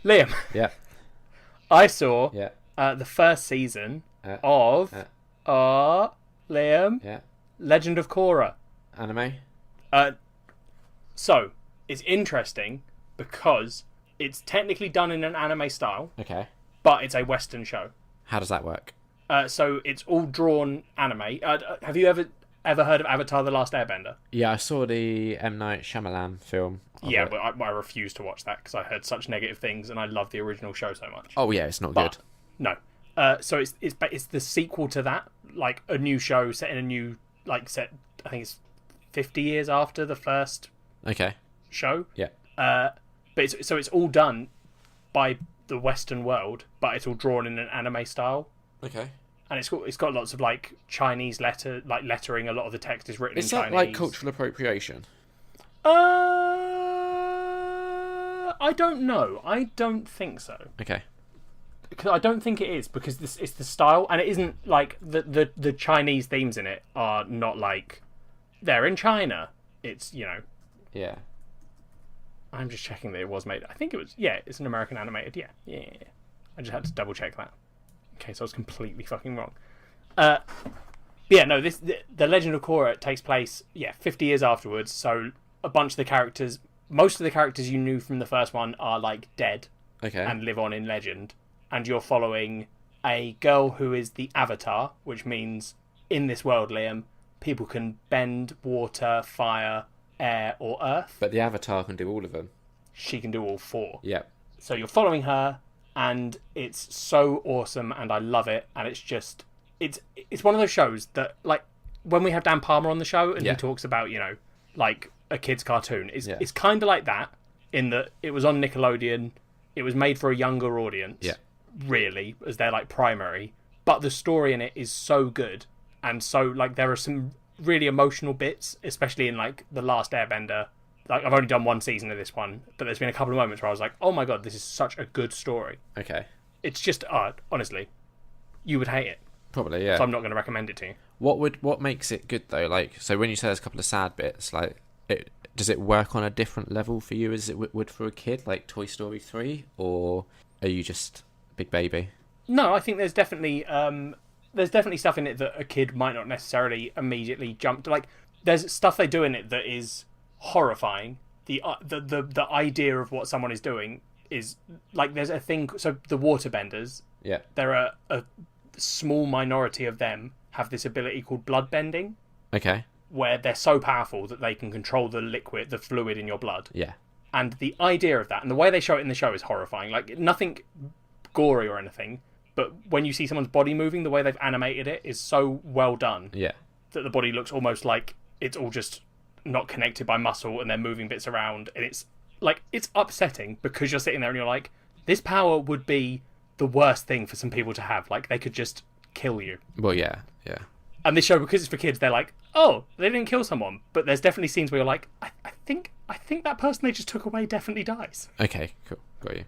Liam, Yeah. I saw Yeah. the first season Uh, of Liam, Yeah. Legend of Korra. Anime. So it's interesting because it's technically done in an anime style, Okay. but it's a Western show. How does that work? So it's all drawn anime. Have you ever heard of Avatar: The Last Airbender? Yeah, I saw the M. Night Shyamalan film. Yeah, but I refuse to watch that because I heard such negative things, and I love the original show so much. Oh yeah, it's not But, good. no. So it's the sequel to that, like a new show set in a new I think it's 50 years after the first Okay. show. Yeah. But it's all done by the Western world, but it's all drawn in an anime style. Okay. And it's got lots of like Chinese lettering. A lot of the text is written in Is Chinese. that like cultural appropriation? I don't know. I don't think so. Okay. Because I don't think it is, because it's the style, and it isn't like the Chinese themes in it are not like they're in China. It's Yeah. I'm just checking that it was made. I think it was. Yeah, it's an American animated. Yeah. I just had to double check that. Okay, so I was completely fucking wrong. Yeah, no. The Legend of Korra takes place 50 years afterwards. So a bunch of the characters, most of the characters you knew from the first one are like dead Okay. and live on in legend, and you're following a girl who is the Avatar, which means in this world, Liam, people can bend water, fire, air, or earth. But the Avatar can do all of them. She can do all four. Yeah. So you're following her, and it's so awesome, and I love it. And it's just, it's one of those shows that, like, when we have Dan Palmer on the show, and Yeah. he talks about, like a kid's cartoon, it's Yeah. it's kind of like that, in that it was on Nickelodeon, it was made for a younger audience, Yeah. really, as their like primary, but the story in it is so good, and so like there are some really emotional bits, especially in like The Last Airbender. Like, I've only done one season of this one, but there's been a couple of moments where I was like, oh my god, this is such a good story. Okay. It's just honestly, you would hate it, Probably, yeah. so I'm not going to recommend it to you. What makes it good though? Like, so when you say there's a couple of sad bits, like, does it work on a different level for you as it would for a kid, like Toy Story 3, or are you just big baby? No, I think there's definitely stuff in it that a kid might not necessarily immediately jump to. Like, there's stuff they do in it that is horrifying. The idea of what someone is doing is like, there's a thing. So the waterbenders, Yeah. there are a small minority of them have this ability called blood bending, Okay. where they're so powerful that they can control the fluid in your blood. Yeah. And the idea of that, and the way they show it in the show, is horrifying. Like, nothing gory or anything, but when you see someone's body moving, the way they've animated it is so well done Yeah. that the body looks almost like it's all just not connected by muscle, and they're moving bits around, and it's like, it's upsetting, because you're sitting there and you're like, this power would be the worst thing for some people to have. Like, they could just kill you. Well, yeah. Yeah. And this show, because it's for kids, they're like, oh, they didn't kill someone, but there's definitely scenes where you're like, I think that person they just took away definitely dies. Okay. Cool. Got you.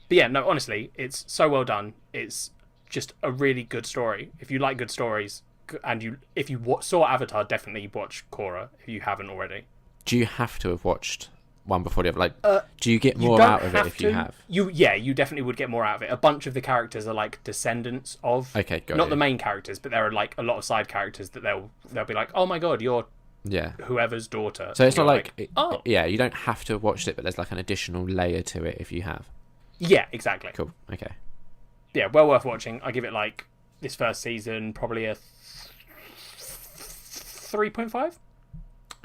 But yeah, no, honestly, it's so well done. It's just a really good story. If you like good stories, and if you saw Avatar, definitely watch Korra if you haven't already. Do you have to have watched one before the other? Like, do you get more don't out of it if you to. have? You definitely would get more out of it. A bunch of the characters are like descendants of, Okay, got not you. the main characters, but there are like a lot of side characters that they'll be like, oh my god, you're Yeah. whoever's daughter. So it's And not you're like, oh yeah, you don't have to have watched it, but there's like an additional layer to it if you have. yeah, exactly. Cool. Okay. Yeah, well worth watching. I give it, like, this first season probably a 3.5.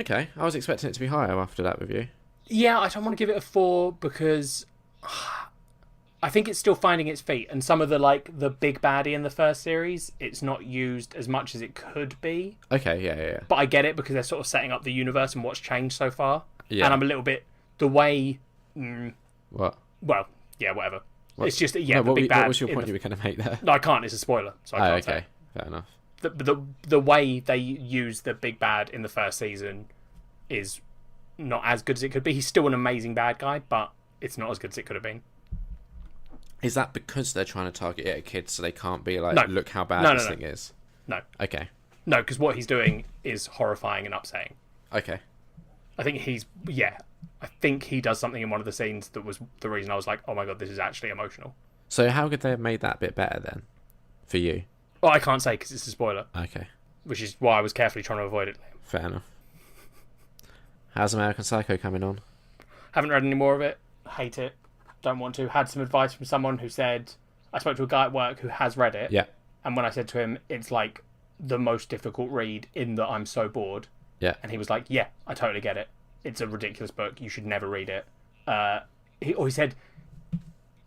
Okay. I was expecting it to be higher after that review. Yeah, I don't want to give it a 4 because I think it's still finding its feet, and some of the big baddie in the first series, it's not used as much as it could be. Okay. Yeah. But I get it, because they're sort of setting up the universe and what's changed so far. Yeah. And I'm a little bit the way. What? Well, yeah, whatever. What? It's just No, the what big bad. was your point you were going to make there? No, I can't. It's a spoiler, so I can't say. Okay. Fair enough. The way they use the big bad in the first season is not as good as it could be. He's still an amazing bad guy, but it's not as good as it could have been. Is that because they're trying to target it at kids, so they can't be like, No. look how bad No, this no. thing is? No. Okay. No, because what he's doing is horrifying and upsetting. Okay. I think he's, I think he does something in one of the scenes that was the reason I was like, oh my god, this is actually emotional. So how could they have made that bit better then, for you? Well, I can't say because it's a spoiler. Okay. Which is why I was carefully trying to avoid it. Fair enough. How's American Psycho coming on? Haven't read any more of it. Hate it. Don't want to. Had some advice from someone who said... I spoke to a guy at work who has read it. Yeah. And when I said to him, it's like the most difficult read in that I'm so bored. Yeah. And he was like, yeah, I totally get it. It's a ridiculous book. You should never read it. He said,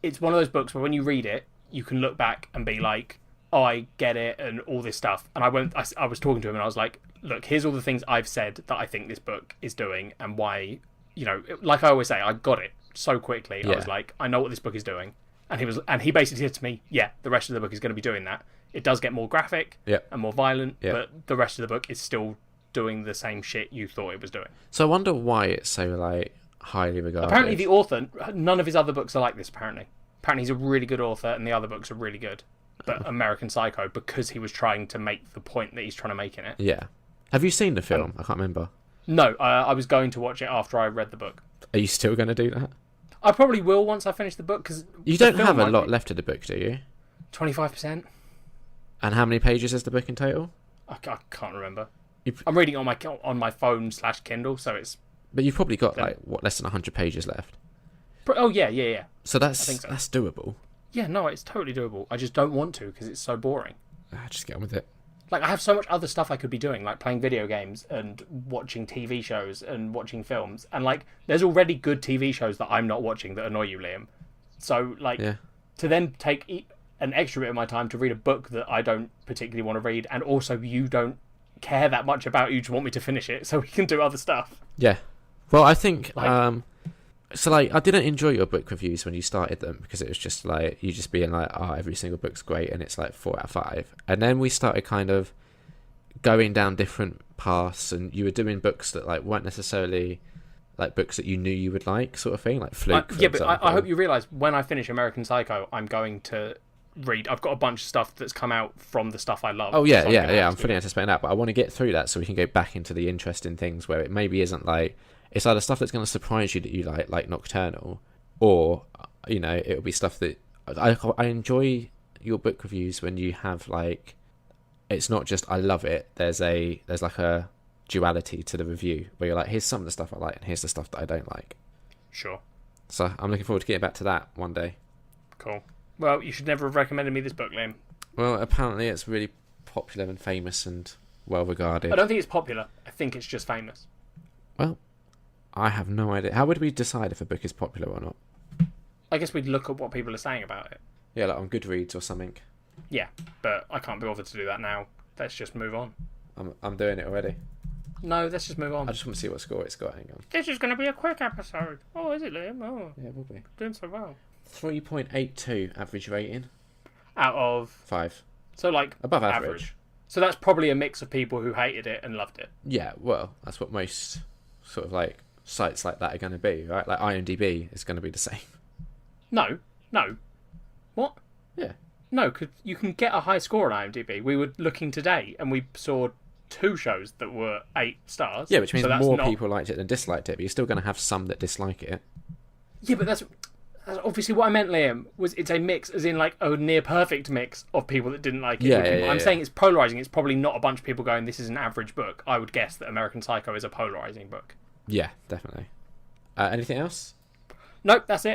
it's one of those books where when you read it, you can look back and be like, oh, I get it, and all this stuff. And I was talking to him and I was like, look, here's all the things I've said that I think this book is doing and why, you know, like I always say, I got it so quickly. Yeah. I was like, I know what this book is doing. And he basically said to me, yeah, the rest of the book is going to be doing that. It does get more graphic and more violent, but the rest of the book is still doing the same shit you thought it was doing. So I wonder why it's so, like, highly regarded. Apparently the author, none of his other books are like this, apparently. Apparently he's a really good author and the other books are really good. But American Psycho, because he was trying to make the point that he's trying to make in it. Yeah. Have you seen the film? I can't remember. No, I was going to watch it after I read the book. Are you still going to do that? I probably will once I finish the book. Cause you don't have a lot left of the book, do you? 25%. And how many pages is the book in total? I can't remember. I'm reading it on my phone / Kindle, so it's... But you've probably got, less than 100 pages left. Oh, yeah. So that's doable. Yeah, no, it's totally doable. I just don't want to because it's so boring. Just get on with it. Like, I have so much other stuff I could be doing, like playing video games and watching TV shows and watching films. And, like, there's already good TV shows that I'm not watching that annoy you, Liam. So, like, to then take an extra bit of my time to read a book that I don't particularly want to read, and also you don't care that much about, you just want me to finish it so we can do other stuff. Yeah. Well, I think... I didn't enjoy your book reviews when you started them because it was just like you just being like, oh, every single book's great and it's like 4 out of 5. And then we started kind of going down different paths, and you were doing books that like weren't necessarily like books that you knew you would like, sort of thing, like Fluke. But I hope you realise when I finish American Psycho, I'm going to read. I've got a bunch of stuff that's come out from the stuff I love. Oh yeah, I'm fully anticipating that, but I want to get through that so we can go back into the interesting things where it maybe isn't like. It's either stuff that's going to surprise you that you like Nocturnal, or, you know, it'll be stuff that... I enjoy your book reviews when you have, like... It's not just, I love it. There's like a duality to the review, where you're like, here's some of the stuff I like, and here's the stuff that I don't like. Sure. So I'm looking forward to getting back to that one day. Cool. Well, you should never have recommended me this book, Liam. Well, apparently it's really popular and famous and well-regarded. I don't think it's popular. I think it's just famous. Well... I have no idea. How would we decide if a book is popular or not? I guess we'd look at what people are saying about it. Yeah, like on Goodreads or something. Yeah, but I can't be bothered to do that now. Let's just move on. I'm doing it already. No, let's just move on. I just want to see what score it's got. Hang on. This is going to be a quick episode. Oh, is it, Liam? Oh. Yeah, it will be. Doing so well. 3.82 average rating. Out of? 5. So, like... Above average. So that's probably a mix of people who hated it and loved it. Yeah, well, that's what most sort of like... sites like that are going to be, right? Like IMDb is going to be the same. No. What? Yeah. No, because you can get a high score on IMDb. We were looking today and we saw 2 shows that were 8 stars. Yeah, which means more people liked it than disliked it, but you're still going to have some that dislike it. Yeah, but that's obviously what I meant, Liam, was it's a mix, as in like a near perfect mix of people that didn't like it. Yeah, I'm saying it's polarising. It's probably not a bunch of people going, this is an average book. I would guess that American Psycho is a polarising book. Yeah, definitely. Anything else? Nope, that's it.